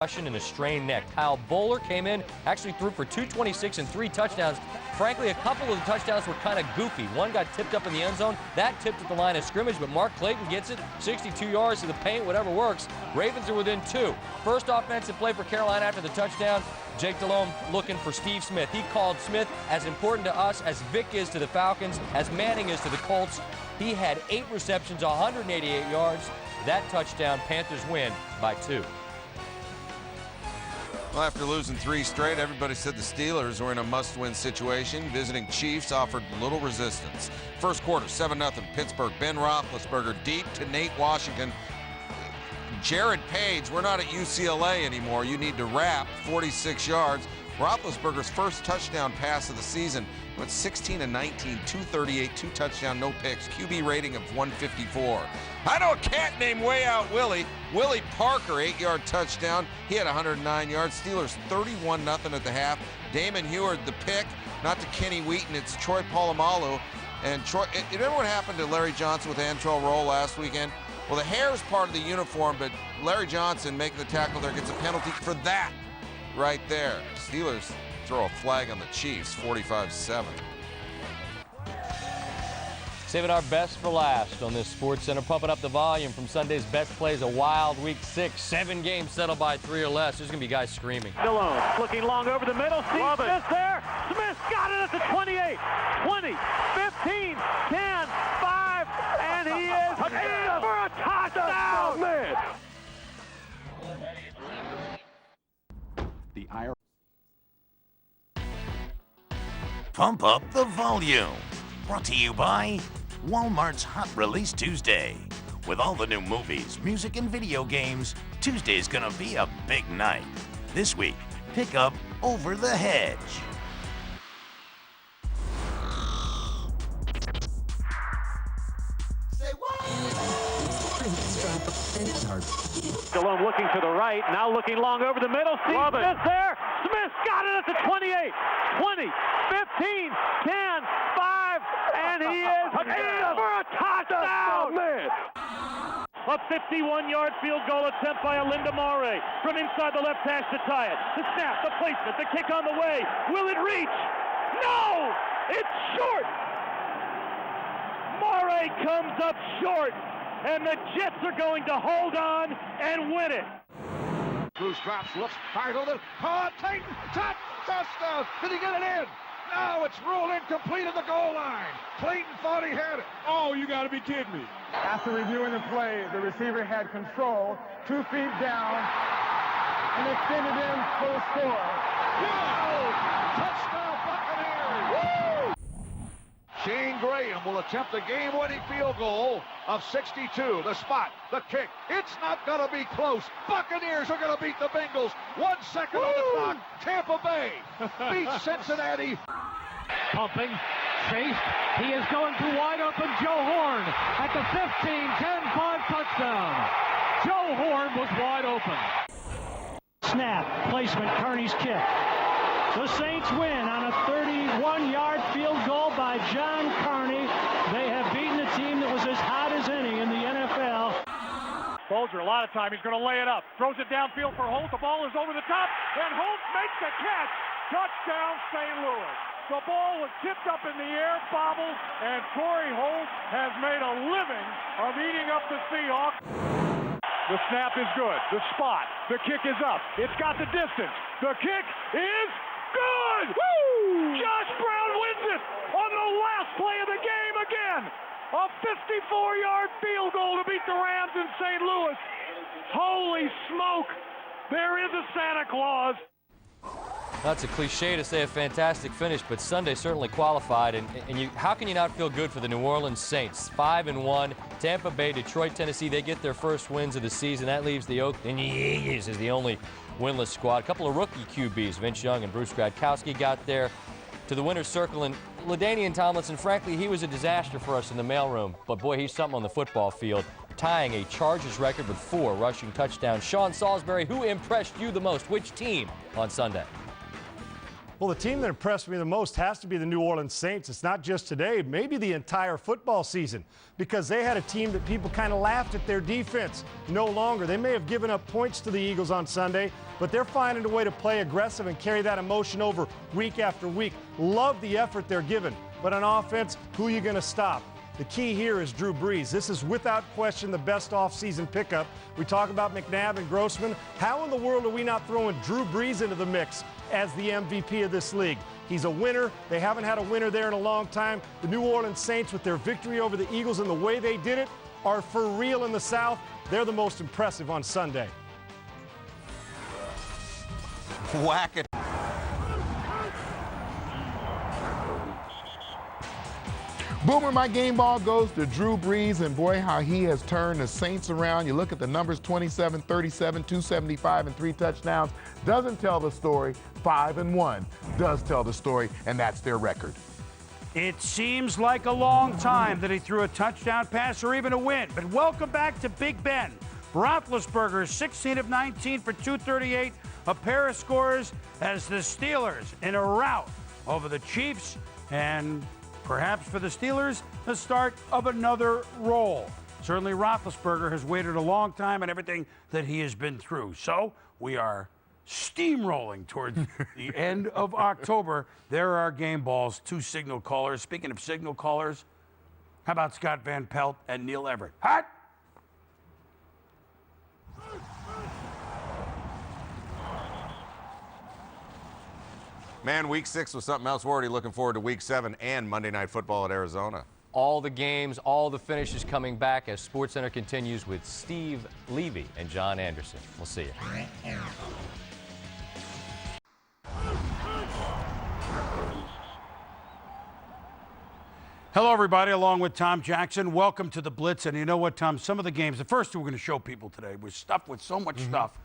and a strained neck. Kyle Bowler came in, actually threw for 226 and 3 touchdowns. Frankly, a couple of the touchdowns were kind of goofy. One got tipped up in the end zone. That tipped at the line of scrimmage, but Mark Clayton gets it. 62 yards to the paint, whatever works. Ravens are within 2. First offensive play for Carolina after the touchdown. Jake Delhomme looking for Steve Smith. He called Smith as important to us as Vic is to the Falcons, as Manning is to the Colts. He had 8 receptions, 188 yards. That touchdown, Panthers win by 2. Well, after losing 3 straight, everybody said the Steelers were in a must-win situation. Visiting Chiefs offered little resistance. First quarter, 7-0 Pittsburgh. Ben Roethlisberger deep to Nate Washington. Jared Page, we're not at UCLA anymore. You need to wrap 46 yards. Roethlisberger's first touchdown pass of the season. Went 16 and 19, 238, 2 touchdowns, no picks. QB rating of 154. I know a cat named Way Out Willie. Willie Parker, 8-yard touchdown. He had 109 yards. Steelers 31-0 at the half. Damon Heward, the pick. Not to Kenny Wheaton, it's Troy Polamalu. And Troy, you remember what happened to Larry Johnson with Antrell Roll last weekend? Well, the hair is part of the uniform, but Larry Johnson making the tackle there gets a penalty for that right there. Steelers throw a flag on the Chiefs, 45-7. Saving our best for last on this Sports Center, pumping up the volume from Sunday's best plays. A wild week 6, 7 games settled by 3 or less. There's going to be guys screaming. Delhomme looking long over the middle. Steve Smith there. Smith got it at the 28, 20, 15, 10, 5, and he is in for a touchdown. Man. The IR. Pump up the volume. Brought to you by Walmart's Hot Release Tuesday. With all the new movies, music, and video games, Tuesday's gonna be a big night. This week, pick up Over the Hedge. Delhomme looking to the right, now looking long over the middle. Steve Smith there. Smith got it at the 28, 20, 15, 10, 5, and he is in for a touchdown. Man. A 51-yard field goal attempt by Linda Moreeeee from inside the left hash to tie it. The snap, the placement, the kick on the way. Will it reach? No! It's short! Moreeeee comes up short, and the Jets are going to hold on and win it. Bruce drops, looks, fires over the Clayton, touchdown! Did he get it in? No, it's ruled incomplete at the goal line. Clayton thought he had it. Oh, you got to be kidding me. After reviewing the play, the receiver had control, 2 feet down, and extended in for the score. Wow! Touchdown Buccaneers! Woo! Shane Graham will attempt a game-winning field goal of 62. The spot, the kick. It's not going to be close. Buccaneers are going to beat the Bengals. 1 second on the clock. Tampa Bay beats Cincinnati. Pumping, chased. He is going to wide open Joe Horn at the 15, 10-5 touchdown. Joe Horn was wide open. Snap, placement, Kearney's kick. The Saints win on a 31-yard field goal by John Kearney. They have beaten a team that was as hot as any in the NFL. Bolger, a lot of time, he's going to lay it up. Throws it downfield for Holt. The ball is over the top, and Holt makes the catch. Touchdown, St. Louis. The ball was tipped up in the air, bobbled, and Torrey Holt has made a living of eating up the Seahawks. The snap is good. The spot. The kick is up. It's got the distance. The kick is good! Woo! Josh Brown wins it on the last play of the game again. A 54-yard field goal to beat the Rams in St. Louis. Holy smoke! There is a Santa Claus. That's a cliche to say a fantastic finish, but Sunday certainly qualified. And how can you not feel good for the New Orleans Saints? 5-1. Tampa Bay, Detroit, Tennessee, they get their first wins of the season. That leaves the Oakland A's as the only winless squad. A couple of rookie QBs, Vince Young and Bruce Gradkowski, got there to the winner's circle. And LaDainian Tomlinson, frankly, he was a disaster for us in the mailroom. But boy, he's something on the football field, tying a Chargers record with 4 rushing touchdowns. Sean Salisbury, who impressed you the most? Which team on Sunday? Well, the team that impressed me the most has to be the New Orleans Saints. It's not just today, maybe the entire football season, because they had a team that people kind of laughed at their defense. No longer. They may have given up points to the Eagles on Sunday, but they're finding a way to play aggressive and carry that emotion over week after week. Love the effort they're giving. But on offense, who are you going to stop? The key here is Drew Brees. This is without question the best offseason pickup. We talk about McNabb and Grossman. How in the world are we not throwing Drew Brees into the mix as the MVP of this league? He's a winner. They haven't had a winner there in a long time. The New Orleans Saints, with their victory over the Eagles and the way they did it, are for real in the South. They're the most impressive on Sunday. Whack it. Boomer, my game ball goes to Drew Brees, and boy, how he has turned the Saints around. You look at the numbers, 27, 37, 275, and 3 touchdowns. Doesn't tell the story. 5-1 does tell the story, and that's their record. It seems like a long time that he threw a touchdown pass or even a win, but welcome back to Big Ben. Roethlisberger, 16 of 19 for 238, a pair of scores as the Steelers in a rout over the Chiefs, and perhaps for the Steelers, the start of another roll. Certainly Roethlisberger has waited a long time and everything that he has been through. So we are steamrolling towards the end of October. There are game balls, 2 signal callers. Speaking of signal callers, how about Scott Van Pelt and Neil Everett? Hot! Man, week 6 was something else. We're already looking forward to week 7 and Monday Night Football at Arizona. All the games, all the finishes coming back as SportsCenter continues with Steve Levy and John Anderson. We'll see you. Hello, everybody, along with Tom Jackson. Welcome to the Blitz. And you know what, Tom? Some of the games, the first two we're going to show people today was stuffed with so much stuff.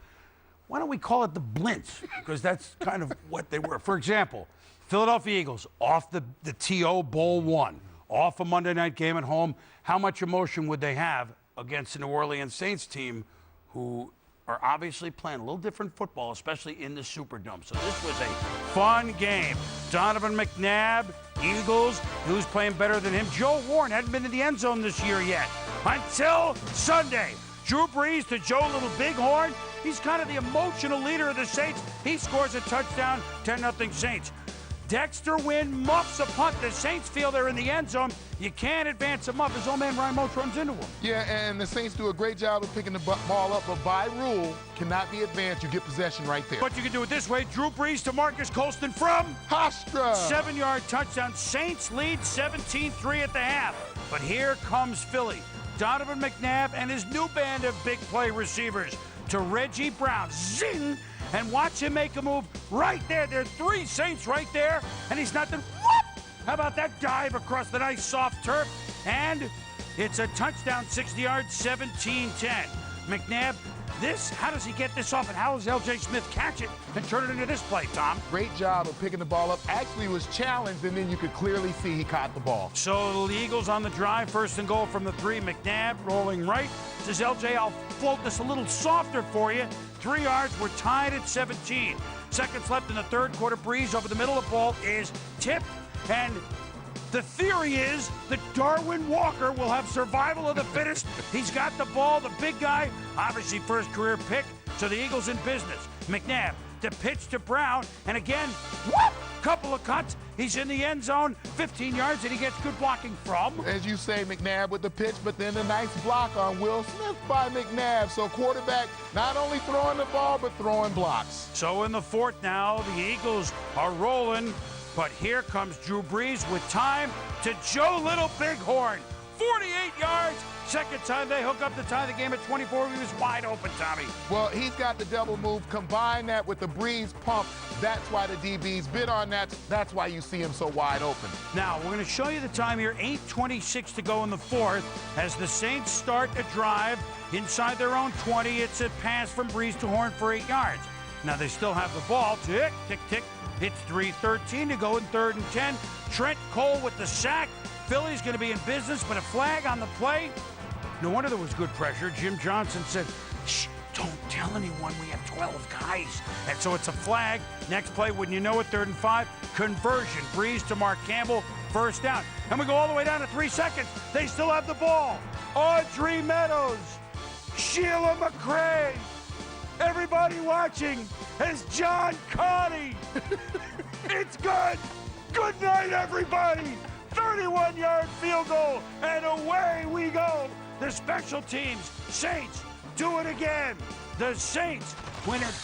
Why don't we call it the Blitz? Because that's kind of what they were. For example, Philadelphia Eagles off the TO Bowl 1, off a Monday night game at home. How much emotion would they have against the New Orleans Saints team, who are obviously playing a little different football, especially in the Superdome? So this was a fun game. Donovan McNabb, Eagles, who's playing better than him. Joe Warren hadn't been in the end zone this year yet until Sunday. Drew Brees to Joe Little Bighorn. He's kind of the emotional leader of the Saints. He scores a touchdown, 10-0 Saints. Dexter Wynn muffs a punt. The Saints feel they're in the end zone. You can't advance them up. His old man Ryan Moch runs into him. Yeah, and the Saints do a great job of picking the ball up, but by rule, cannot be advanced. You get possession right there. But you can do it this way. Drew Brees to Marcus Colston from Hofstra. 7-yard touchdown. Saints lead 17-3 at the half. But here comes Philly. Donovan McNabb and his new band of big play receivers to Reggie Brown. Zing! And watch him make a move right there. There are 3 Saints right there, and he's not the whoop! How about that dive across the nice soft turf? And it's a touchdown, 60 yards, 17-10. McNabb, how does he get this off, and how does L.J. Smith catch it and turn it into this play, Tom? Great job of picking the ball up. Actually was challenged, and then you could clearly see he caught the ball. So the Eagles on the drive, 1st and goal from the 3. McNabb rolling right. Says L.J., I'll float this a little softer for you. 3 yards, we're tied at 17. Seconds left in the third quarter. Breeze over the middle of the ball is tipped, and the theory is that Darwin Walker will have survival of the fittest. He's got the ball, the big guy, obviously first career pick, so the Eagles in business. McNabb, the pitch to Brown, and again, whoop! Couple of cuts. He's in the end zone, 15 yards, and he gets good blocking from, as you say, McNabb with the pitch, but then a nice block on Will Smith by McNabb. So quarterback not only throwing the ball, but throwing blocks. So in the fourth now, the Eagles are rolling, but here comes Drew Brees with time to Joe Little Bighorn. 48 yards. Second time they hook up to tie the game at 24. He was wide open, Tommy. Well, he's got the double move. Combine that with the Breeze pump. That's why the DBs bid on that. That's why you see him so wide open. Now, we're going to show you the time here. 8:26 to go in the fourth as the Saints start a drive inside their own 20. It's a pass from Breeze to Horn for 8 yards. Now, they still have the ball. Tick, tick, tick. It's 3:13 to go in 3rd and 10. Trent Cole with the sack. Philly's going to be in business, but a flag on the play. No wonder there was good pressure. Jim Johnson said, shh, don't tell anyone we have 12 guys. And so it's a flag. Next play, wouldn't you know it, 3rd and 5. Conversion. Breeze to Mark Campbell. First down. And we go all the way down to 3 seconds. They still have the ball. Audrey Meadows. Sheila McCray. Everybody watching as John Connie. It's good. Good night, everybody. 31-yard field goal, and away we go. The special teams, Saints, do it again. The Saints win it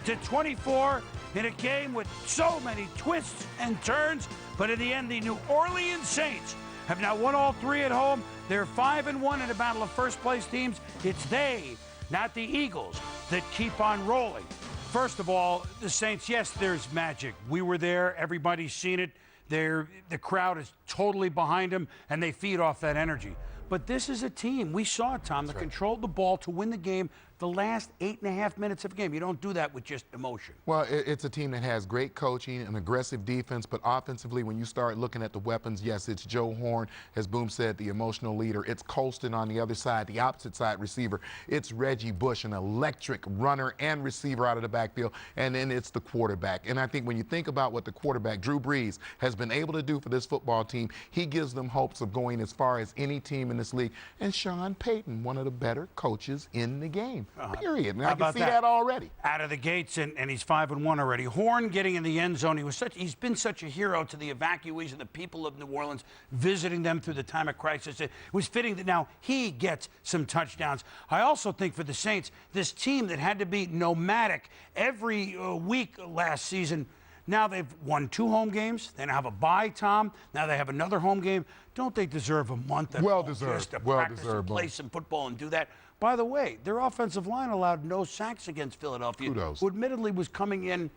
27-24 in a game with so many twists and turns, but in the end, the New Orleans Saints have now won all 3 at home. They're 5-1 in a battle of first-place teams. It's they, not the Eagles, that keep on rolling. First of all, the Saints, yes, there's magic. We were there. Everybody's seen it. The crowd is totally behind them, and they feed off that energy. But this is a team, we saw it, Tom, that controlled the ball to win the game the last 8.5 minutes of a game. You don't do that with just emotion. Well, it's a team that has great coaching, an aggressive defense, but offensively, when you start looking at the weapons, yes, it's Joe Horn, as Boom said, the emotional leader. It's Colston on the other side, the opposite side receiver. It's Reggie Bush, an electric runner and receiver out of the backfield, and then it's the quarterback. And I think when you think about what the quarterback, Drew Brees, has been able to do for this football team, he gives them hopes of going as far as any team in this league. And Sean Payton, one of the better coaches in the game. Period. And I can see that already. Out of the gates, and he's 5-1 already. Horn getting in the end zone. He's been such a hero to the evacuees and the people of New Orleans, visiting them through the time of crisis. It was fitting that now he gets some touchdowns. I also think for the Saints, this team that had to be nomadic every week last season, now they've won 2 home games. They now have a bye, Tom. Now they have another home game. Don't they deserve a month at home just to practice and play some football and do that? By the way, their offensive line allowed no sacks against Philadelphia, who admittedly was coming in.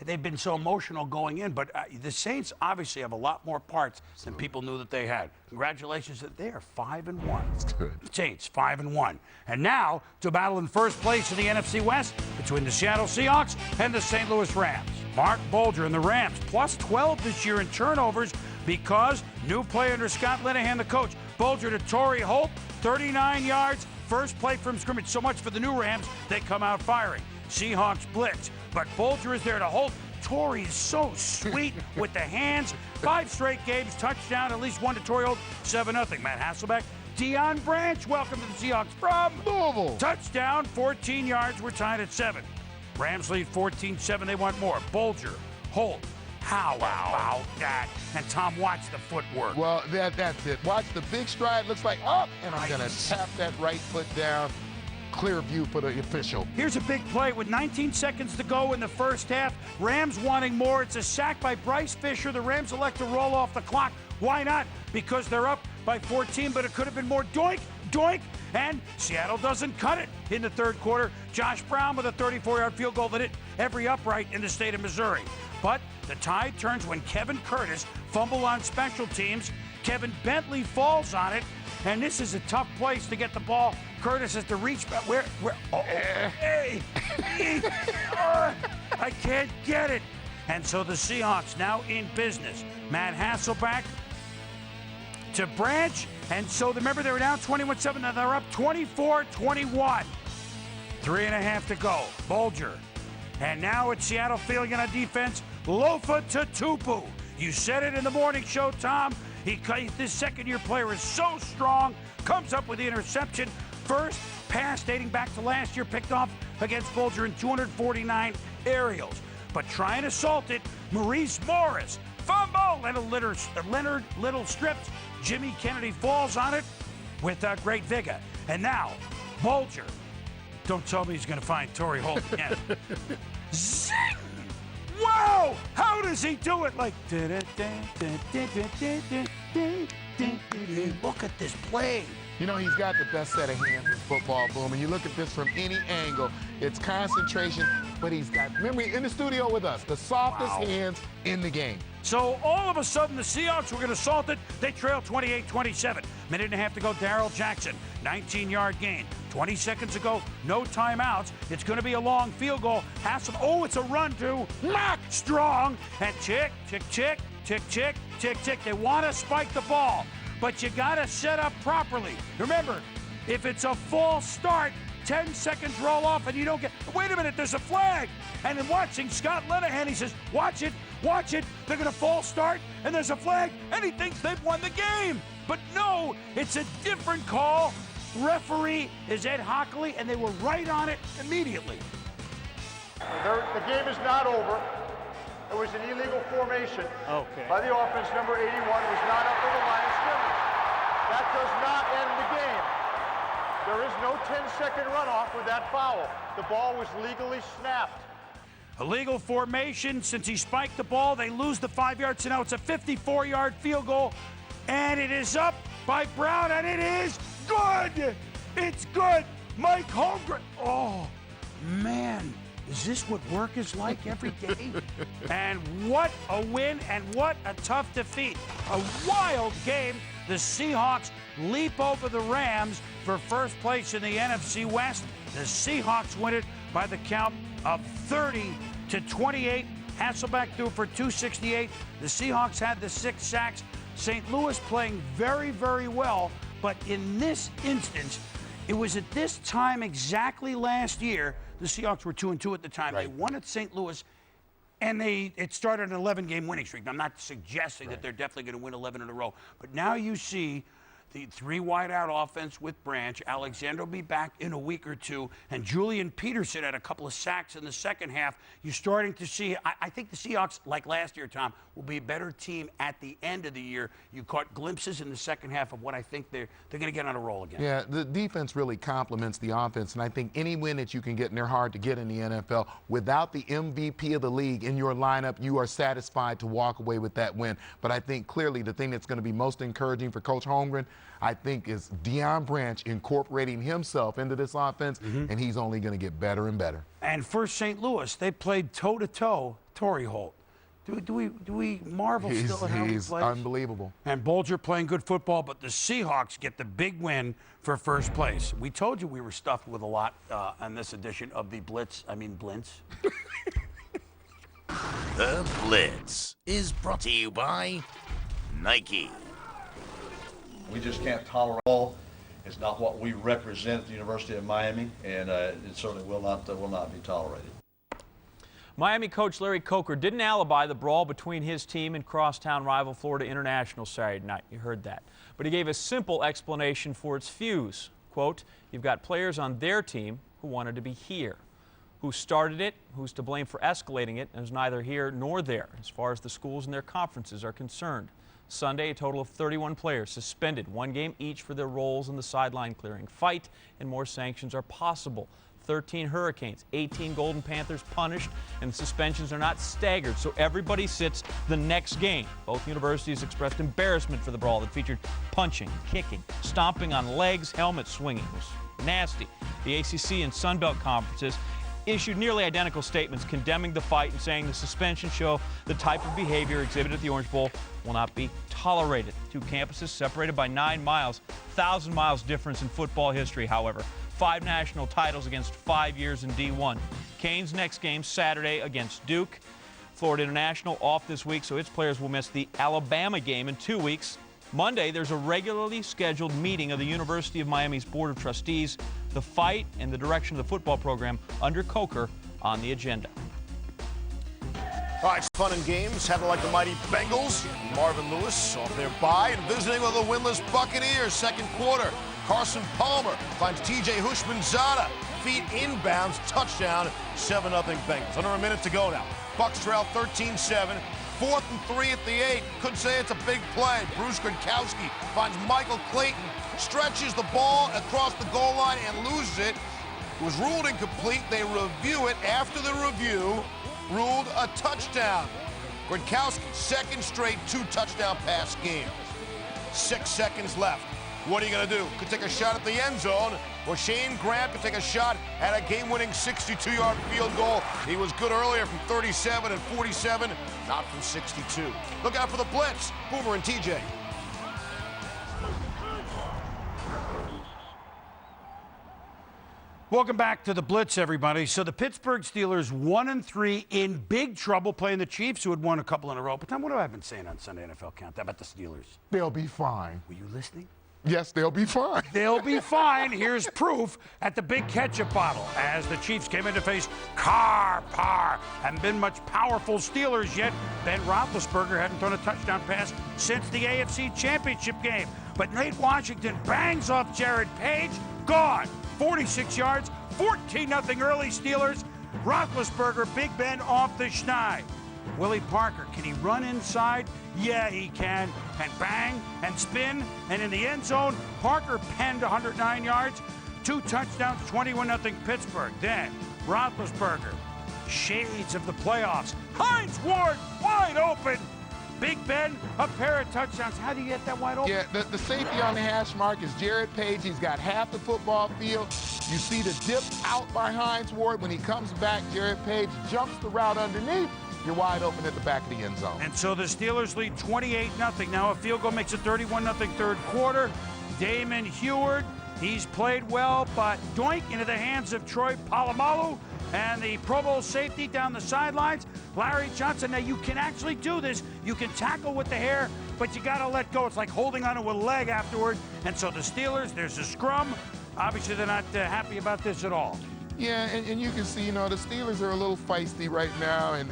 They've been so emotional going in, but the Saints obviously have a lot more parts than people knew that they had. Congratulations, they are 5-1. That's good. Saints 5-1, and now to battle in first place in the NFC West between the Seattle Seahawks and the St. Louis Rams. Mark Bolger and the Rams plus 12 this year in turnovers because new play under Scott Linehan, the coach. Bolger to Torrey Holt, 39 yards. First play from scrimmage. So much for the new Rams, they come out firing. Seahawks blitz, but Bolger is there to hold. Torrey is so sweet with the hands. 5 straight games, touchdown, at least 1 to Torrey Holt, 7-0. Matt Hasselbeck, Deion Branch, welcome to the Seahawks from Louisville. Touchdown, 14 yards, we're tied at 7. Rams lead 14-7, they want more. Bolger, Holt, how about that? And Tom, watch the footwork. Well, that's it. Watch the big stride. Looks like up, and I'm going to tap that right foot down. Clear view for the official. Here's a big play with 19 seconds to go in the first half. Rams wanting more. It's a sack by Bryce Fisher. The Rams elect to roll off the clock. Why not? Because they're up by 14, but it could have been more. Doink, doink, and Seattle doesn't cut it in the third quarter. Josh Brown with a 34-yard field goal that hit every upright in the state of Missouri. But the tide turns when Kevin Curtis fumbled on special teams. Kevin Bentley falls on it, and this is a tough place to get the ball. Curtis has to reach back. Where? Hey! I can't get it. And so the Seahawks now in business. Matt Hasselbeck to Branch, and so remember they were down 21-7, now they're up 24-21. 3.5 to go. Bolger. And now it's Seattle fielding on defense. Lofa to Tupu. You said it in the morning show, Tom. This second-year player is so strong. Comes up with the interception. First pass dating back to last year, picked off against Bolger in 249 aerials. But trying to assault it, Maurice Morris. Fumble! Leonard Little strips. Jimmy Kennedy falls on it with great vigor. And now, Bolger. Don't tell me he's going to find Torrey Holt again. Zing! Wow! How does he do it? Like, look at this play. You know, he's got the best set of hands in football, Boom. And you look at this from any angle, it's concentration, but he's got, remember, in the studio with us, the softest hands in the game. So all of a sudden, the Seahawks were going to assault it. They trail 28-27. Minute and a half to go, Darrell Jackson, 19-yard gain. 20 seconds ago, no timeouts. It's going to be a long field goal. Oh, it's a run to Mack Strong. And chick. They want to spike the ball, but you got to set up properly. Remember, if it's a false start, 10 seconds roll off and you don't get, wait a minute, there's a flag. And then watching Scott Linehan, he says, watch it, they're gonna false start, and there's a flag, and he thinks they've won the game. But no, it's a different call. Referee is Ed Hockley, and they were right on it immediately. The game is not over. It was an illegal formation by the offense. Number 81 was not up on the line of scrimmage. That does not end the game. There is no 10-second runoff with that foul. The ball was legally snapped. Illegal formation. Since he spiked the ball, they lose the 5 yards. So now it's a 54-yard field goal. And it is up by Brown, and it is good. It's good. Mike Holmgren. Oh, man. Is this what work is like every day? And what a win and what a tough defeat. A wild game. The Seahawks leap over the Rams for first place in the NFC West. The Seahawks win it by the count of 30-28. Hasselbeck threw for 268. The Seahawks had the 6 sacks. St. Louis playing very, very well. But in this instance, it was at this time exactly last year, the Seahawks were 2-2 at the time. Right. They won at St. Louis, and it started an 11-game winning streak. Now, I'm not suggesting that they're definitely going to win 11 in a row, but now you see the 3 wide-out offense with Branch. Alexander will be back in a week or two, and Julian Peterson had a couple of sacks in the second half. You're starting to see, I think the Seahawks, like last year, Tom, will be a better team at the end of the year. You caught glimpses in the second half of what I think they're going to get on a roll again. Yeah, the defense really complements the offense, and I think any win that you can get, and they're hard to get in the NFL, without the MVP of the league in your lineup, you are satisfied to walk away with that win. But I think clearly the thing that's going to be most encouraging for Coach Holmgren, I think, is Deion Branch incorporating himself into this offense, and he's only going to get better and better. And for St. Louis, they played toe-to-toe Torrey Holt. Do we marvel still at how he plays? He's unbelievable. And Bolger playing good football, but the Seahawks get the big win for first place. We told you we were stuffed with a lot on this edition of the Blitz. The Blitz is brought to you by Nike. We just can't tolerate all. It's not what we represent at the University of Miami, and it certainly will not be tolerated. Miami coach Larry Coker didn't alibi the brawl between his team and crosstown rival Florida International Saturday night. You heard that. But he gave a simple explanation for its fuse. Quote, you've got players on their team who wanted to be here. Who started it, who's to blame for escalating it, is neither here nor there as far as the schools and their conferences are concerned. Sunday, a total of 31 players suspended, 1 game each for their roles in the sideline clearing fight, and more sanctions are possible. 13 Hurricanes, 18 Golden Panthers punished, and the suspensions are not staggered, so everybody sits the next game. Both universities expressed embarrassment for the brawl that featured punching, kicking, stomping on legs, helmet swinging. It was nasty. The ACC and Sun Belt conferences issued nearly identical statements condemning the fight and saying the suspension show the type of behavior exhibited at the Orange Bowl will not be tolerated. 2 campuses separated by 9 miles, 1,000 miles difference in football history, however. 5 national titles against 5 years in D1. Canes' next game Saturday against Duke. Florida International off this week, so its players will miss the Alabama game in 2 weeks. Monday, there's a regularly scheduled meeting of the University of Miami's Board of Trustees. The fight and the direction of the football program under Coker on the agenda. All right, fun and games, having like the mighty Bengals. Marvin Lewis off their bye and visiting with the winless Buccaneers. Second quarter, Carson Palmer finds T.J. Hushmanzada. Feet inbounds, touchdown, 7-0 Bengals. Under a minute to go now. Bucs trail 13-7. 4th and 3 at the 8. Could say it's a big play. Bruce Gronkowski finds Michael Clayton, stretches the ball across the goal line and loses it. It was ruled incomplete. They review it. After the review, ruled a touchdown. Gronkowski, second straight 2-touchdown pass game. 6 seconds left. What are you going to do? Could take a shot at the end zone, or Shane Grant could take a shot at a game-winning 62-yard field goal. He was good earlier from 37 and 47, not from 62. Look out for the blitz. Boomer and TJ. Welcome back to the Blitz, everybody. So the Pittsburgh Steelers 1-3 in big trouble playing the Chiefs, who had won a couple in a row. But Tom, what have I been saying on Sunday NFL Countdown about the Steelers? They'll be fine. Were you listening? Yes, they'll be fine. They'll be fine. Here's proof at the big ketchup bottle as the Chiefs came in to face haven't been much powerful Steelers yet. Ben Roethlisberger hadn't thrown a touchdown pass since the AFC Championship game. But Nate Washington bangs off Jared Page. Gone. 46 yards, 14-0 early Steelers. Roethlisberger, Big Ben off the schneid. Willie Parker, can he run inside? Yeah, he can. And bang, and spin, and in the end zone, Parker penned 109 yards, 2 touchdowns, 21-0 Pittsburgh. Then, Roethlisberger, shades of the playoffs. Hines Ward, wide open. Big Ben, a pair of touchdowns. How do you get that wide open? Yeah, the safety on the hash mark is Jared Page. He's got half the football field. You see the dip out by Hines Ward. When he comes back, Jared Page jumps the route underneath. You're wide open at the back of the end zone. And so the Steelers lead 28-0. Now a field goal makes it 31-0 third quarter. Damon Heward, he's played well, but doink into the hands of Troy Polamalu and the Pro Bowl safety down the sidelines, Larry Johnson. Now you can actually do this. You can tackle with the hair, but you got to let go. It's like holding onto a leg afterward. And so the Steelers, there's a scrum. Obviously, they're not happy about this at all. Yeah, and you can see, you know, the Steelers are a little feisty right now, and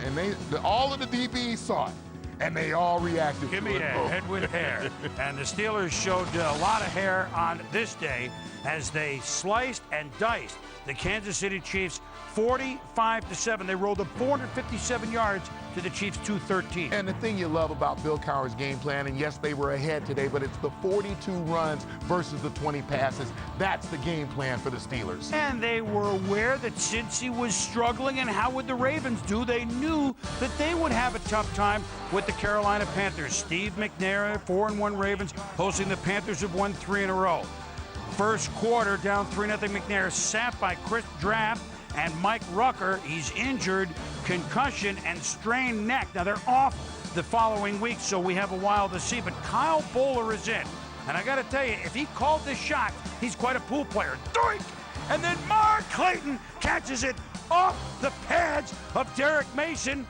all of the DBs saw it, and they all reacted Give to me it. a head with hair. And the Steelers showed a lot of hair on this day as they sliced and diced the Kansas City Chiefs 45-7. They rolled up 457 yards to the Chiefs 213. And the thing you love about Bill Cowher's game plan, and yes, they were ahead today, but it's the 42 runs versus the 20 passes. That's the game plan for the Steelers. And they were aware that Cincy was struggling, and how would the Ravens do? They knew that they would have a tough time with the Carolina Panthers. Steve McNair, 4-1 Ravens, hosting the Panthers, have won 3 in a row. First quarter, down 3-0 McNair, sapped by Chris Draft and Mike Rucker. He's injured, concussion, and strained neck. Now, they're off the following week, so we have a while to see. But Kyle Bowler is in. And I got to tell you, if he called this shot, he's quite a pool player. Doink! And then Mark Clayton catches it off the pads of Derek Mason.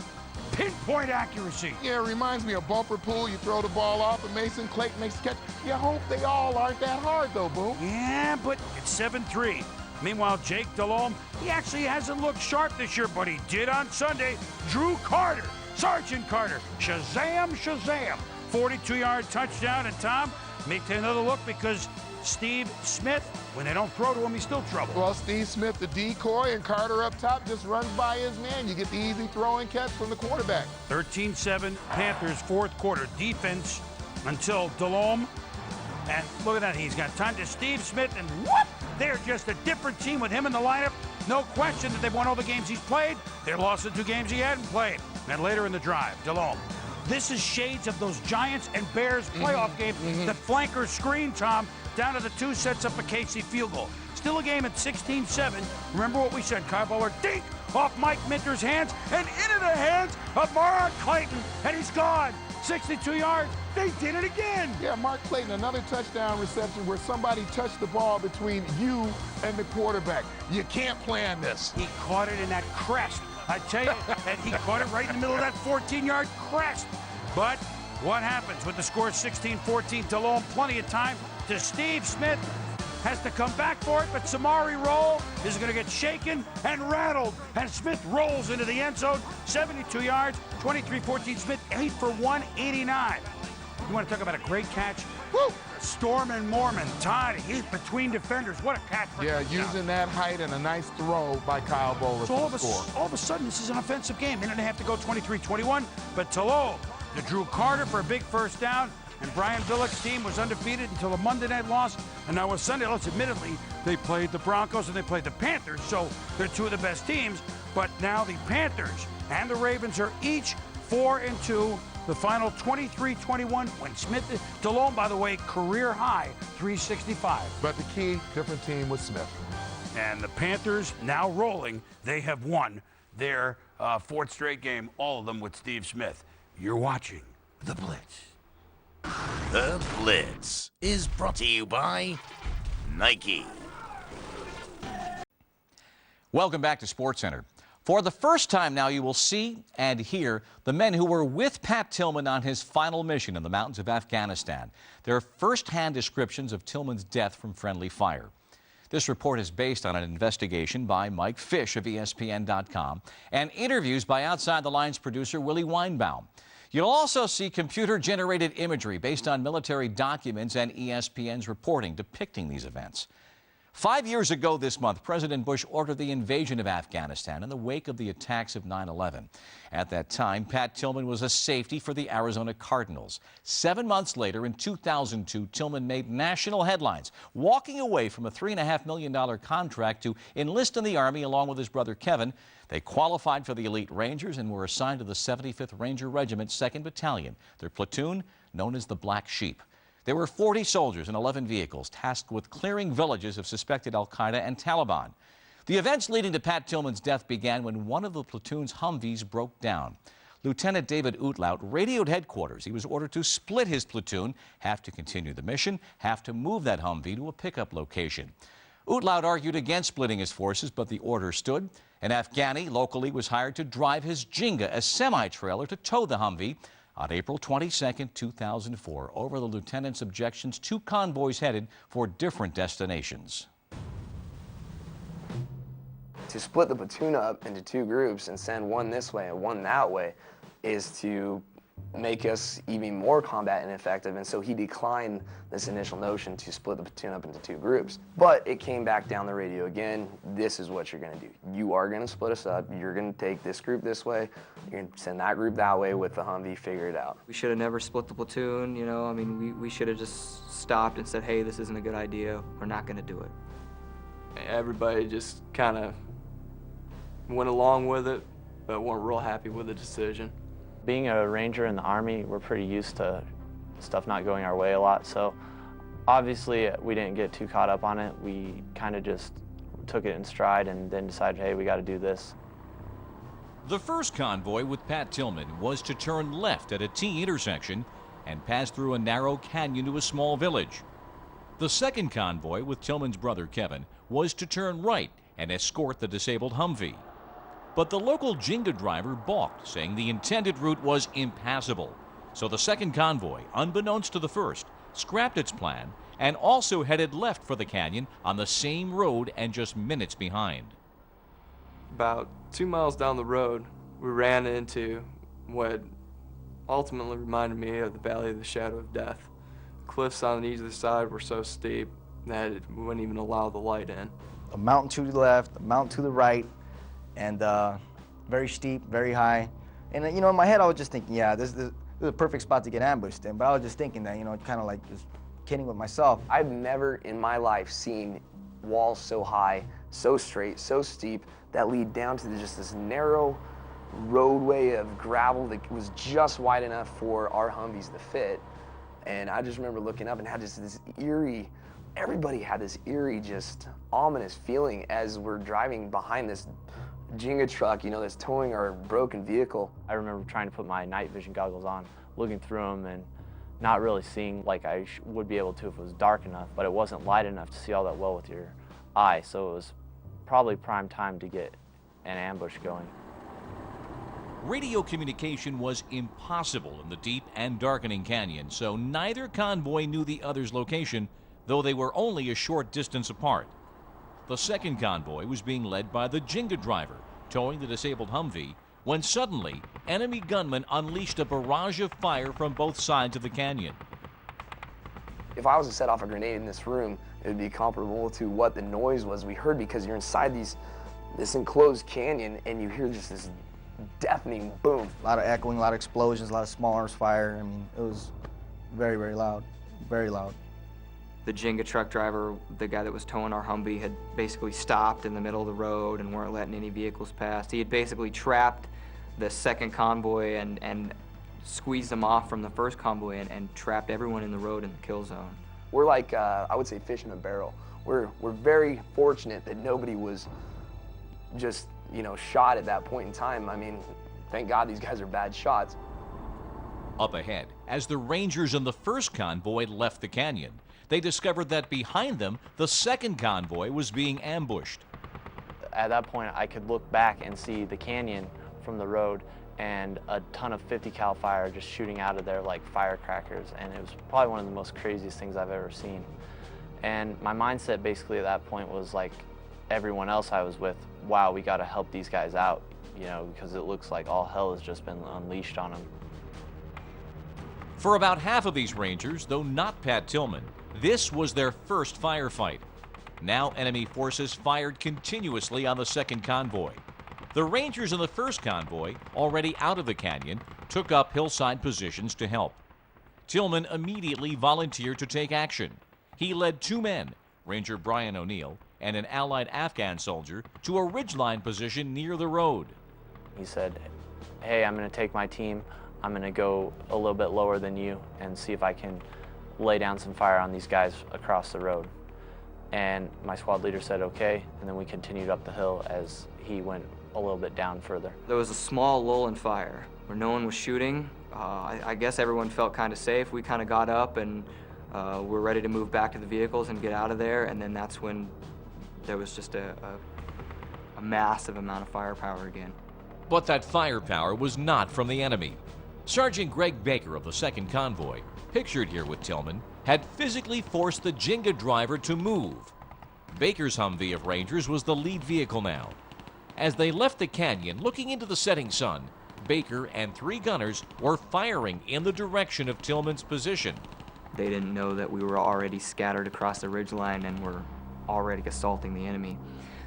Pinpoint accuracy. Yeah, it reminds me of bumper pool. You throw the ball off, and Mason Clayton makes the catch. You hope they all aren't that hard, though, Boom. Yeah, but it's 7-3. Meanwhile, Jake Delhomme, he actually hasn't looked sharp this year, but he did on Sunday. Drew Carter, Sergeant Carter, Shazam, Shazam. 42-yard touchdown, and Tom, make another look because Steve Smith, when they don't throw to him, he's still trouble. Well, Steve Smith, the decoy, and Carter up top just runs by his man. You get the easy throw and catch from the quarterback. 13-7 Panthers, fourth quarter defense until Delhomme. And look at that, he's got time to Steve Smith, and whoop! They're just a different team with him in the lineup. No question that they've won all the games he's played. They've lost the 2 games he hadn't played. And later in the drive, Delhomme. This is shades of those Giants and Bears playoff games. The flanker screen, Tom, down to the 2, sets up a KC field goal. Still a game at 16-7. Remember what we said, Kyle Bowler, dink off Mike Minter's hands and into the hands of Mark Clayton, and he's gone. 62 yards. They did it again. Yeah, Mark Clayton, another touchdown reception where somebody touched the ball between you and the quarterback. You can't plan this. He caught it in that crest. I tell you, and he caught it right in the middle of that 14-yard crest. But what happens with the score 16-14? Delhomme, plenty of time to Steve Smith. Has to come back for it, but Samari Roll is going to get shaken and rattled. And Smith rolls into the end zone, 72 yards, 23-14. Smith, 8 for 189. You want to talk about a great catch? Woo! Storm and Mormon tied heat between defenders. What a catch. Yeah, using that height and a nice throw by Kyle Bowler So all of a sudden, this is an offensive game. Minute and a half to go, 23-21. But Delhomme to Drew Carter for a big first down. And Brian Billick's team was undefeated until a Monday night loss. And now with Sunday, let's admittedly, they played the Broncos and they played the Panthers. So they're 2 of the best teams. But now the Panthers and the Ravens are each 4-2. The final 23-21 when Smith, Delhomme, by the way, career high, 365. But the key, different team with Smith. And the Panthers now rolling. They have won their 4th straight game, all of them with Steve Smith. You're watching The Blitz. The Blitz is brought to you by Nike. Welcome back to SportsCenter. For the first time now, you will see and hear the men who were with Pat Tillman on his final mission in the mountains of Afghanistan. Their first-hand descriptions of Tillman's death from friendly fire. This report is based on an investigation by Mike Fish of espn.com and interviews by Outside the Lines producer Willie Weinbaum. You'll also see computer-generated imagery based on military documents and ESPN's reporting depicting these events. 5 years ago this month, President Bush ordered the invasion of Afghanistan in the wake of the attacks of 9/11. At that time, Pat Tillman was a safety for the Arizona Cardinals. 7 months later, in 2002, Tillman made national headlines, walking away from a $3.5 million contract to enlist in the Army along with his brother Kevin. They qualified for the elite Rangers and were assigned to the 75th Ranger Regiment, 2nd Battalion. Their platoon, known as the Black Sheep. There were 40 soldiers and 11 vehicles tasked with clearing villages of suspected al-Qaeda and Taliban. The events leading to Pat Tillman's death began when one of the platoon's Humvees broke down. Lieutenant David Outlaut radioed headquarters. He was ordered to split his platoon, have to continue the mission, have to move that Humvee to a pickup location. Outlaut argued against splitting his forces, but the order stood. An Afghani locally was hired to drive his Jinga, a semi-trailer, to tow the Humvee. On April 22, 2004, over the lieutenant's objections, 2 convoys headed for different destinations. To split the platoon up into 2 groups and send one this way and one that way is to make us even more combat ineffective, and so he declined this initial notion to split the platoon up into 2 groups. But it came back down the radio again, this is what you're going to do. You are going to split us up, you're going to take this group this way, you're going to send that group that way with the Humvee, figure it out. We should have never split the platoon, you know, I mean, we should have just stopped and said, hey, this isn't a good idea, we're not going to do it. Everybody just kind of went along with it, but weren't real happy with the decision. Being a Ranger in the Army, we're pretty used to stuff not going our way a lot, so obviously we didn't get too caught up on it. We kind of just took it in stride and then decided, hey, we got to do this. The first convoy with Pat Tillman was to turn left at a T intersection and pass through a narrow canyon to a small village. The second convoy with Tillman's brother Kevin was to turn right and escort the disabled Humvee. But the local Jinga driver balked, saying the intended route was impassable. So the second convoy, unbeknownst to the first, scrapped its plan and also headed left for the canyon on the same road and just minutes behind. About 2 miles down the road, we ran into what ultimately reminded me of the Valley of the Shadow of Death. Cliffs on either side were so steep that it wouldn't even allow the light in. A mountain to the left, a mountain to the right, and very steep, very high. And you know, in my head, I was just thinking, yeah, this is a perfect spot to get ambushed in. But I was just thinking that, you know, kind of like just kidding with myself. I've never in my life seen walls so high, so straight, so steep, that lead down to just this narrow roadway of gravel that was just wide enough for our Humvees to fit. And I just remember looking up and had just this eerie, everybody had this eerie, just ominous feeling as we're driving behind this Jinga truck, you know, that's towing our broken vehicle. I remember trying to put my night vision goggles on, looking through them and not really seeing like I would be able to if it was dark enough, but it wasn't light enough to see all that well with your eye, so it was probably prime time to get an ambush going. Radio communication was impossible in the deep and darkening canyon, so neither convoy knew the other's location, though they were only a short distance apart. The second convoy was being led by the Jinga driver, towing the disabled Humvee, when suddenly enemy gunmen unleashed a barrage of fire from both sides of the canyon. If I was to set off a grenade in this room, it would be comparable to what the noise was we heard, because you're inside this enclosed canyon and you hear just this deafening boom. A lot of echoing, a lot of explosions, a lot of small arms fire. I mean, it was very, very loud, very loud. The Jinga truck driver, the guy that was towing our Humvee, had basically stopped in the middle of the road and weren't letting any vehicles pass. He had basically trapped the second convoy and squeezed them off from the first convoy and trapped everyone in the road in the kill zone. We're like, I would say, fish in a barrel. We're very fortunate that nobody was just, you know, shot at that point in time. I mean, thank God these guys are bad shots. Up ahead, as the Rangers in the first convoy left the canyon, they discovered that behind them, the second convoy was being ambushed. At that point, I could look back and see the canyon from the road and a ton of 50 cal fire just shooting out of there like firecrackers, and it was probably one of the most craziest things I've ever seen. And my mindset basically at that point was like everyone else I was with, wow, we got to help these guys out, you know, because it looks like all hell has just been unleashed on them. For about half of these Rangers, though not Pat Tillman, this was their first firefight. Now enemy forces fired continuously on the second convoy. The Rangers in the first convoy, already out of the canyon, took up hillside positions to help. Tillman immediately volunteered to take action. He led 2 men, Ranger Brian O'Neill and an allied Afghan soldier, to a ridgeline position near the road. He said, hey, I'm going to take my team. I'm going to go a little bit lower than you and see if I can lay down some fire on these guys across the road. And my squad leader said, okay, and then we continued up the hill as he went a little bit down further. There was a small lull in fire where no one was shooting. I guess everyone felt kind of safe. We kind of got up and we're ready to move back to the vehicles and get out of there, and then that's when there was just a massive amount of firepower again. But that firepower was not from the enemy. Sergeant Greg Baker of the 2nd Convoy, pictured here with Tillman, had physically forced the Jenga driver to move. Baker's Humvee of Rangers was the lead vehicle now. As they left the canyon looking into the setting sun, Baker and 3 gunners were firing in the direction of Tillman's position. They didn't know that we were already scattered across the ridgeline and were already assaulting the enemy.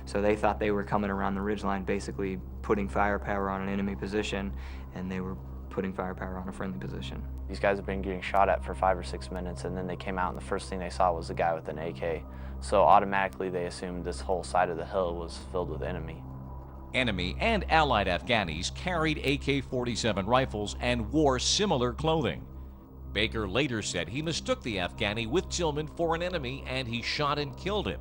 So they thought they were coming around the ridgeline, basically putting firepower on an enemy position, and they were putting firepower on a friendly position. These guys have been getting shot at for 5 or 6 minutes, and then they came out and the first thing they saw was the guy with an AK. So automatically they assumed this whole side of the hill was filled with enemy. Enemy and allied Afghanis carried AK-47 rifles and wore similar clothing. Baker later said he mistook the Afghani with Tillman for an enemy and he shot and killed him.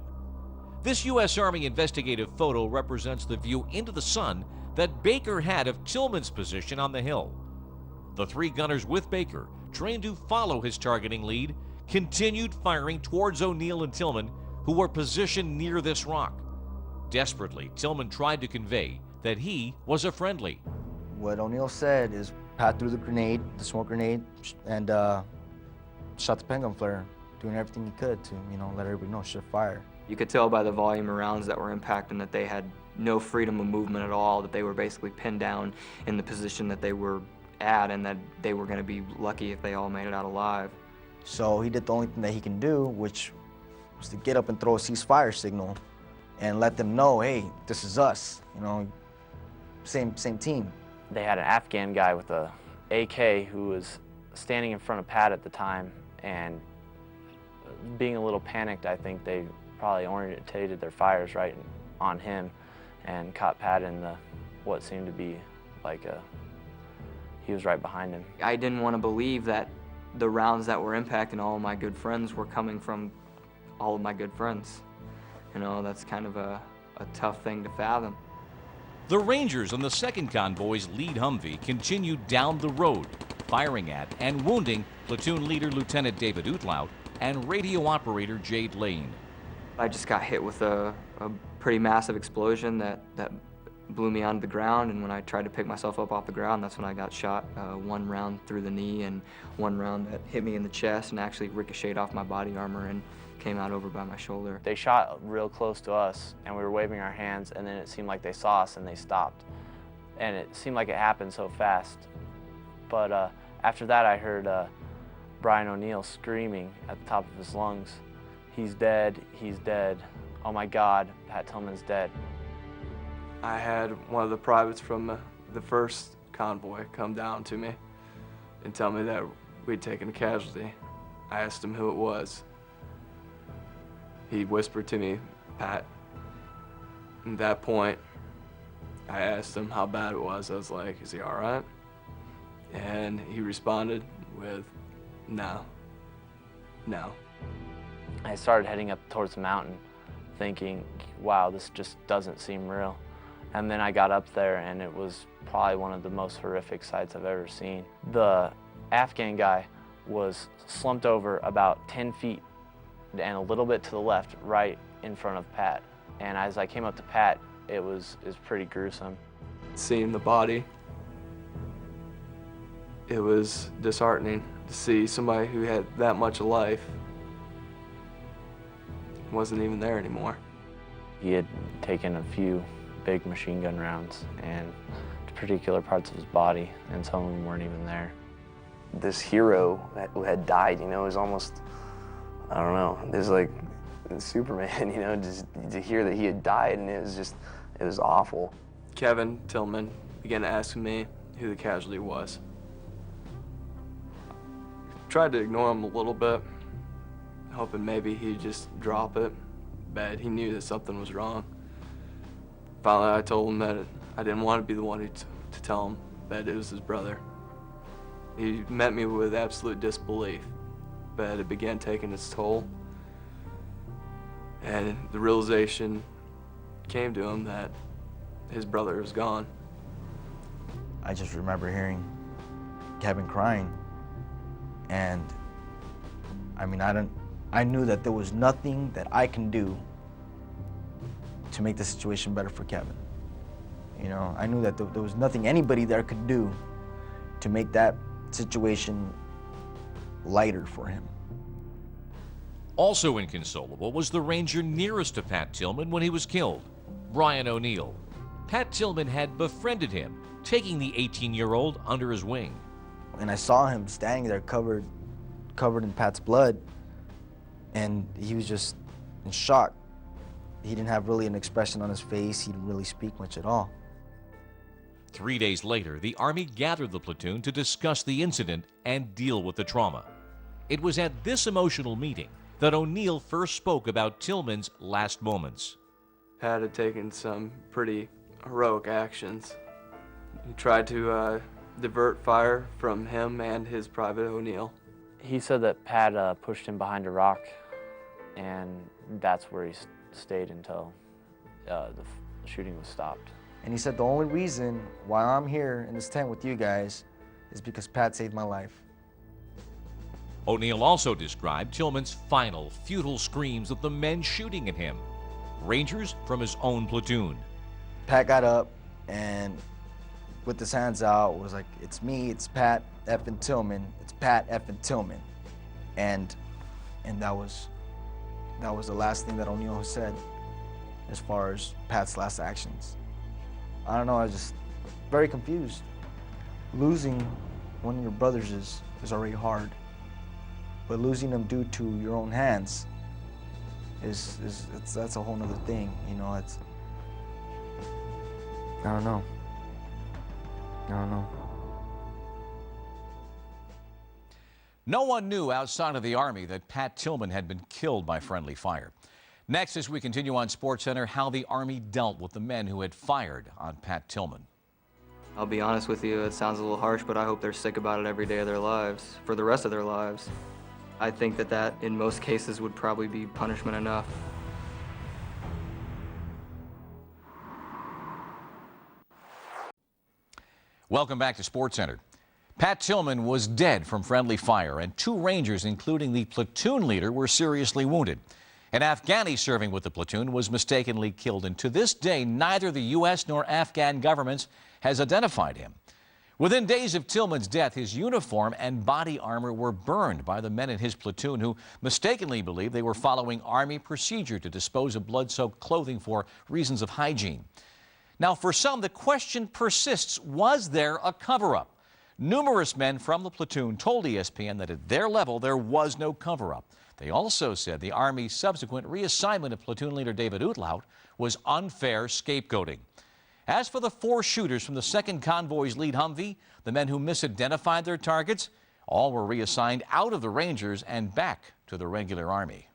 This U.S. Army investigative photo represents the view into the sun that Baker had of Tillman's position on the hill. The 3 gunners with Baker, trained to follow his targeting lead, continued firing towards O'Neill and Tillman, who were positioned near this rock. Desperately, Tillman tried to convey that he was a friendly. What O'Neill said is Pat threw the grenade, the smoke grenade, and shot the pengun flare, doing everything he could to, let everybody know, shift fire. You could tell by the volume of rounds that were impacting that they had no freedom of movement at all, that they were basically pinned down in the position that they were at, and that they were going to be lucky if they all made it out alive. So he did the only thing that he can do, which was to get up and throw a ceasefire signal and let them know, hey, this is us, same team. They had an Afghan guy with a AK who was standing in front of Pat at the time, and being a little panicked, I think they probably orientated their fires right on him and caught Pat in what seemed to be like he was right behind him. I didn't want to believe that the rounds that were impacting all of my good friends were coming from all of my good friends. That's kind of a tough thing to fathom. The Rangers on the 2nd Convoy's lead Humvee continued down the road, firing at and wounding platoon leader Lieutenant David Outlaut and radio operator Jade Lane. I just got hit with a pretty massive explosion that blew me onto the ground, and when I tried to pick myself up off the ground, that's when I got shot. 1 round through the knee and 1 round that hit me in the chest and actually ricocheted off my body armor and came out over by my shoulder. They shot real close to us, and we were waving our hands, and then it seemed like they saw us and they stopped. And it seemed like it happened so fast. But after that, I heard Brian O'Neill screaming at the top of his lungs, "He's dead, he's dead. Oh my God, Pat Tillman's dead." I had one of the privates from the 1st convoy come down to me and tell me that we'd taken a casualty. I asked him who it was. He whispered to me, "Pat." At that point, I asked him how bad it was. I was like, "Is he all right?" And he responded with, "No, no." I started heading up towards the mountain thinking, wow, this just doesn't seem real. And then I got up there and it was probably one of the most horrific sights I've ever seen. The Afghan guy was slumped over about 10 feet and a little bit to the left, right in front of Pat. And as I came up to Pat, it was pretty gruesome. Seeing the body, it was disheartening to see somebody who had that much life wasn't even there anymore. He had taken a few big machine gun rounds and to particular parts of his body, and some of them weren't even there. This hero who had died, you know, is almost, I don't know, it's like Superman, you know, just to hear that he had died, and it was awful. Kevin Tillman began asking me who the casualty was. Tried to ignore him a little bit, hoping maybe he'd just drop it, but he knew that something was wrong. Finally, I told him that I didn't want to be the one to tell him that it was his brother. He met me with absolute disbelief, but it began taking its toll. And the realization came to him that his brother was gone. I just remember hearing Kevin crying, and I mean, I knew that there was nothing that I can do to make the situation better for Kevin. You know, I knew that there was nothing anybody there could do to make that situation lighter for him. Also inconsolable was the ranger nearest to Pat Tillman when he was killed, Brian O'Neill. Pat Tillman had befriended him, taking the 18-year-old under his wing. And I saw him standing there covered in Pat's blood, and he was just in shock. He didn't have really an expression on his face. He didn't really speak much at all. 3 days later, the Army gathered the platoon to discuss the incident and deal with the trauma. It was at this emotional meeting that O'Neill first spoke about Tillman's last moments. Pat had taken some pretty heroic actions. He tried to divert fire from him and his private O'Neill. He said that Pat pushed him behind a rock, and that's where he stayed until the shooting was stopped. And he said the only reason why I'm here in this tent with you guys is because Pat saved my life. O'Neill also described Tillman's final, futile screams of the men shooting at him, Rangers from his own platoon. Pat got up and with his hands out was like, "It's me, it's Pat effing Tillman, it's Pat effing Tillman." And that was the last thing that O'Neill said as far as Pat's last actions. I don't know, I was just very confused. Losing one of your brothers is already hard, but losing them due to your own hands that's a whole nother thing, you know. I don't know. No one knew outside of the Army that Pat Tillman had been killed by friendly fire. Next, as we continue on SportsCenter, how the Army dealt with the men who had fired on Pat Tillman. I'll be honest with you, it sounds a little harsh, but I hope they're sick about it every day of their lives, for the rest of their lives. I think that in most cases would probably be punishment enough. Welcome back to SportsCenter. Pat Tillman was dead from friendly fire, and 2 Rangers, including the platoon leader, were seriously wounded. An Afghani serving with the platoon was mistakenly killed, and to this day, neither the U.S. nor Afghan governments has identified him. Within days of Tillman's death, his uniform and body armor were burned by the men in his platoon who mistakenly believed they were following Army procedure to dispose of blood-soaked clothing for reasons of hygiene. Now, for some, the question persists, was there a cover-up? Numerous men from the platoon told ESPN that at their level, there was no cover-up. They also said the Army's subsequent reassignment of platoon leader David Outlaut was unfair scapegoating. As for the 4 shooters from the 2nd Convoy's lead Humvee, the men who misidentified their targets, all were reassigned out of the Rangers and back to the regular Army.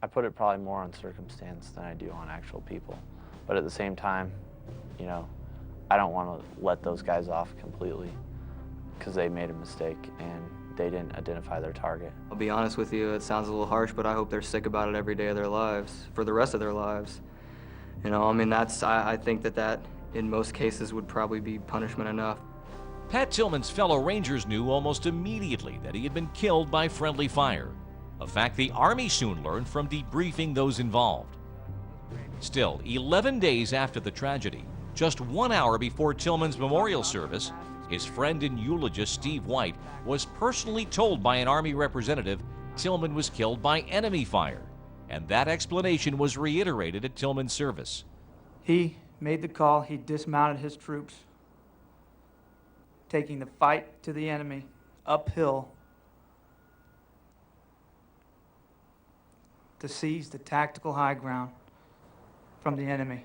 I put it probably more on circumstance than I do on actual people. But at the same time, you know, I don't want to let those guys off completely because they made a mistake and they didn't identify their target. I'll be honest with you, it sounds a little harsh, but I hope they're sick about it every day of their lives, for the rest of their lives. You know, I mean, I think that in most cases would probably be punishment enough. Pat Tillman's fellow Rangers knew almost immediately that he had been killed by friendly fire, a fact the Army soon learned from debriefing those involved. Still, 11 days after the tragedy, just 1 hour before Tillman's memorial service, his friend and eulogist Steve White was personally told by an Army representative Tillman was killed by enemy fire, and that explanation was reiterated at Tillman's service. He made the call, he dismounted his troops, taking the fight to the enemy uphill to seize the tactical high ground from the enemy.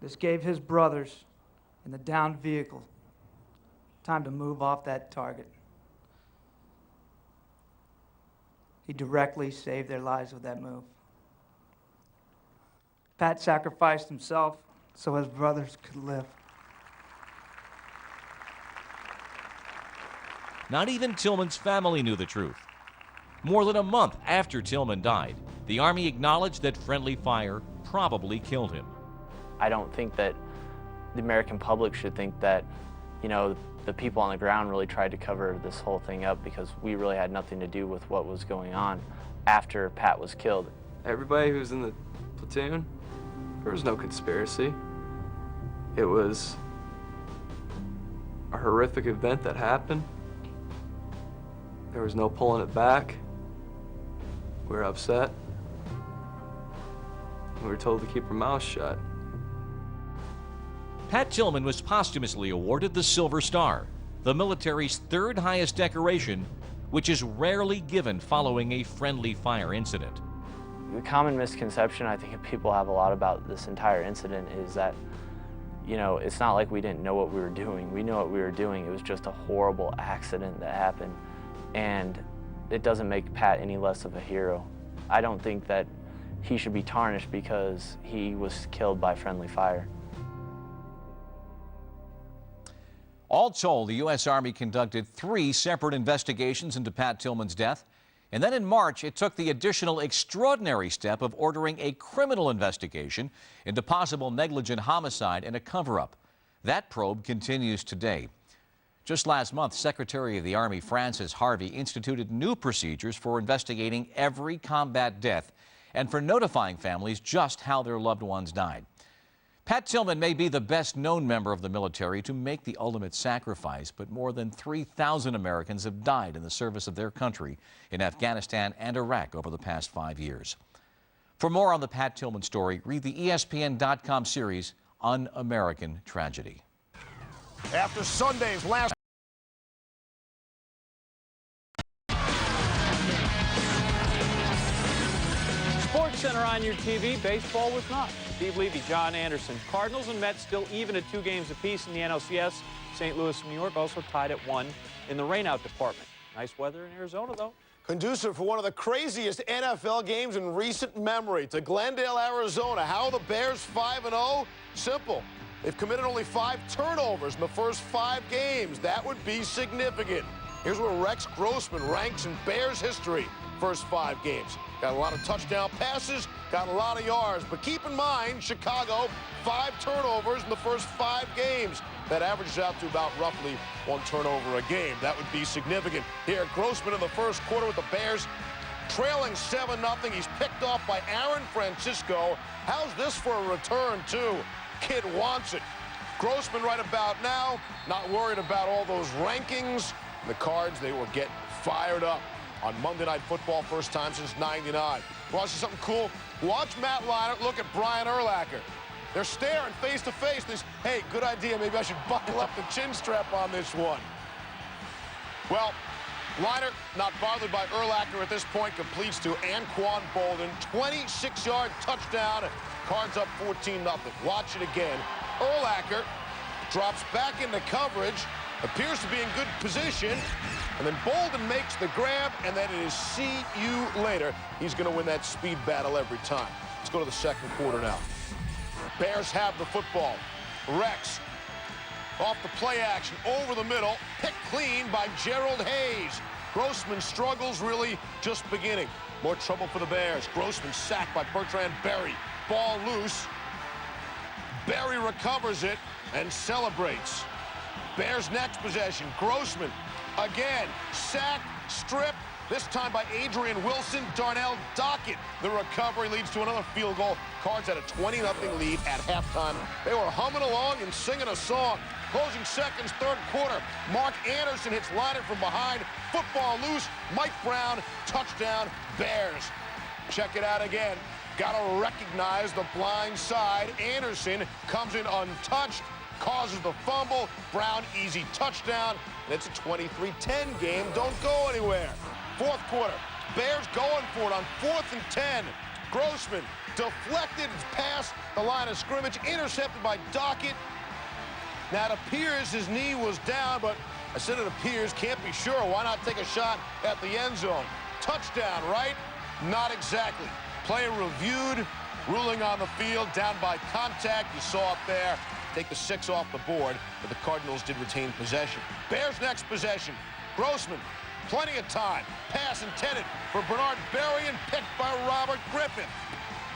This gave his brothers in the downed vehicle time to move off that target. He directly saved their lives with that move. Pat sacrificed himself so his brothers could live. Not even Tillman's family knew the truth. More than a month after Tillman died, the Army acknowledged that friendly fire probably killed him. I don't think that the American public should think that, you know, the people on the ground really tried to cover this whole thing up, because we really had nothing to do with what was going on after Pat was killed. Everybody who was in the platoon, there was no conspiracy. It was a horrific event that happened. There was no pulling it back. We were upset. We were told to keep our mouths shut. Pat Tillman was posthumously awarded the Silver Star, the military's third highest decoration, which is rarely given following a friendly fire incident. The common misconception I think people have a lot about this entire incident is that, you know, it's not like we didn't know what we were doing. We knew what we were doing. It was just a horrible accident that happened, and it doesn't make Pat any less of a hero. I don't think that he should be tarnished because he was killed by friendly fire. All told, the U.S. Army conducted 3 separate investigations into Pat Tillman's death. And then in March, it took the additional extraordinary step of ordering a criminal investigation into possible negligent homicide and a cover-up. That probe continues today. Just last month, Secretary of the Army Francis Harvey instituted new procedures for investigating every combat death and for notifying families just how their loved ones died. Pat Tillman may be the best-known member of the military to make the ultimate sacrifice, but more than 3,000 Americans have died in the service of their country in Afghanistan and Iraq over the past 5 years. For more on the Pat Tillman story, read the espn.com series Un-American Tragedy. After Sunday's last SportsCenter on your TV. Baseball was not. Steve Levy, John Anderson. Cardinals and Mets still even at 2 games apiece in the NLCS. St. Louis, New York also tied at 1 in the rainout department. Nice weather in Arizona, though. Conducive for one of the craziest NFL games in recent memory. To Glendale, Arizona. How are the Bears 5-0? Simple. They've committed only 5 turnovers in the first 5 games. That would be significant. Here's where Rex Grossman ranks in Bears history. First 5 games. Got a lot of touchdown passes, got a lot of yards. But keep in mind, Chicago, 5 turnovers in the first 5 games. That averages out to about roughly 1 turnover a game. That would be significant. Here, Grossman in the first quarter with the Bears trailing 7-0. He's picked off by Aaron Francisco. How's this for a return, too? Kid wants it. Grossman right about now, not worried about all those rankings. The Cards, they will get fired up on Monday Night Football, first time since '99. Want to see something cool? Watch Matt Leinart look at Brian Urlacher. They're staring face to face. Hey, good idea. Maybe I should buckle up the chin strap on this one. Well, Leinart, not bothered by Urlacher at this point, completes to Anquan Bolden. 26-yard touchdown. Cards up 14-0. Watch it again. Urlacher drops back into coverage, appears to be in good position, and then Bolden makes the grab, and then it is see you later. He's going to win that speed battle every time. Let's go to the second quarter now. Bears have the football. Rex off the play action, over the middle, picked clean by Gerald Hayes. Grossman struggles really just beginning. More trouble for the Bears. Grossman sacked by Bertrand Berry. Ball loose. Berry recovers it and celebrates. Bears next possession. Grossman again, sack, strip, this time by Adrian Wilson. Darnell Dockett. The recovery leads to another field goal. Cards had a 20-0 lead at halftime. They were humming along and singing a song. Closing seconds, third quarter. Mark Anderson hits Leonard from behind. Football loose. Mike Brown, touchdown, Bears. Check it out again. Got to recognize the blind side. Anderson comes in untouched, causes the fumble. Brown, easy touchdown. And it's a 23-10 game. Don't go anywhere. Fourth quarter. Bears going for it on 4th and 10. Grossman deflected his pass the line of scrimmage, intercepted by Dockett. Now it appears his knee was down, but I said it appears, can't be sure. Why not take a shot at the end zone? Touchdown, right? Not exactly. Play reviewed, ruling on the field, down by contact. You saw it there. Take the 6 off the board, but the Cardinals did retain possession. Bears next possession. Grossman, plenty of time. Pass intended for Bernard Berry and picked by Robert Griffin.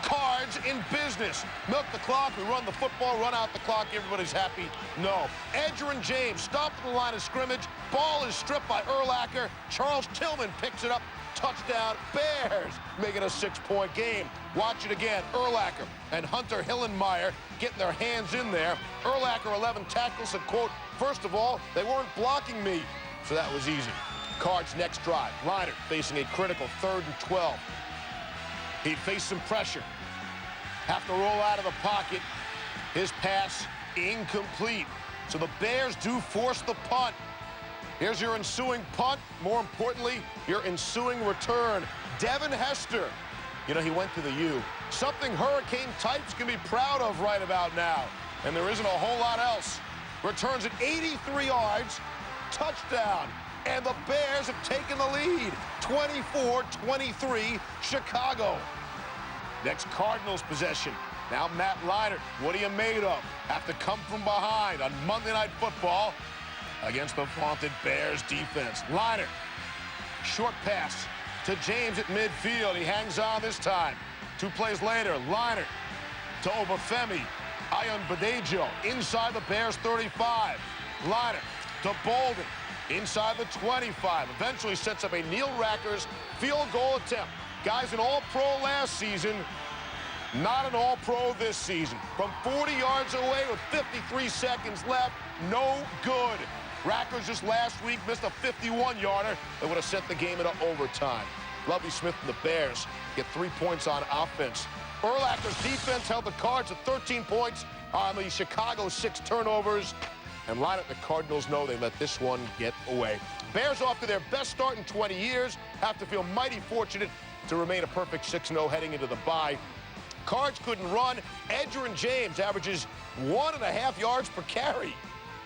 Cards in business. Milk the clock, we run the football, run out the clock, everybody's happy. No. Edgerrin James stopped at the line of scrimmage. Ball is stripped by Urlacher. Charles Tillman picks it up. Touchdown, Bears, making a 6-point game. Watch it again. Urlacher and Hunter Hillenmeyer getting their hands in there. Urlacher, 11 tackles, said, quote, "First of all, they weren't blocking me." So that was easy. Cards next drive. Leonard facing a critical 3rd and 12. He'd face some pressure. Have to roll out of the pocket. His pass incomplete. So the Bears do force the punt. Here's your ensuing punt. More importantly, your ensuing return. Devin Hester. You know, he went to the U. Something Hurricane types can be proud of right about now. And there isn't a whole lot else. Returns at 83 yards. Touchdown. And the Bears have taken the lead. 24-23, Chicago. Next Cardinals possession. Now Matt Leinart. What are you made of? Have to come from behind on Monday Night Football against the vaunted Bears defense. Leinart. Short pass to James at midfield. He hangs on this time. 2 plays later, Leinart to Obafemi. Ion Badejo inside the Bears 35. Leinart to Bolden inside the 25. Eventually sets up a Neil Rackers field goal attempt. Guy's an all-pro last season, not an all-pro this season. From 40 yards away with 53 seconds left, no good. Rackers just last week missed a 51-yarder that would have sent the game into overtime. Lovie Smith and the Bears get 3 points on offense. Urlacher's defense held the Cards at 13 points on the Chicago 6 turnovers. And line up, the Cardinals know they let this one get away. Bears off to their best start in 20 years. Have to feel mighty fortunate to remain a perfect 6-0 heading into the bye. Cards couldn't run. Edgerrin James averages 1.5 yards per carry.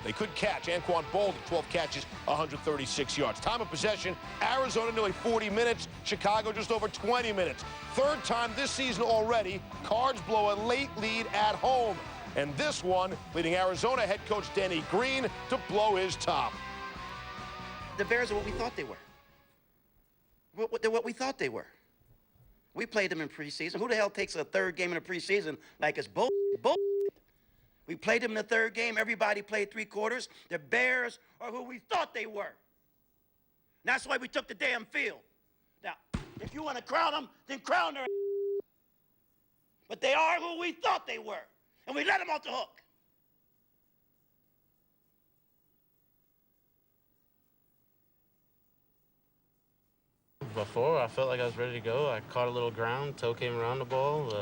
They could catch. Anquan Bolden, 12 catches, 136 yards. Time of possession, Arizona nearly 40 minutes. Chicago just over 20 minutes. 3rd time this season already, Cards blow a late lead at home. And this one, leading Arizona head coach Denny Green to blow his top. The Bears are what we thought they were. They're what we thought they were. We played them in preseason. Who the hell takes a 3rd game in a preseason like it's bull? We played them in the 3rd game. Everybody played 3 quarters. The Bears are who we thought they were. And that's why we took the damn field. Now, if you want to crown them, then crown their. But they are who we thought they were. And we let them off the hook. Before, I felt like I was ready to go. I caught a little ground, toe came around the ball.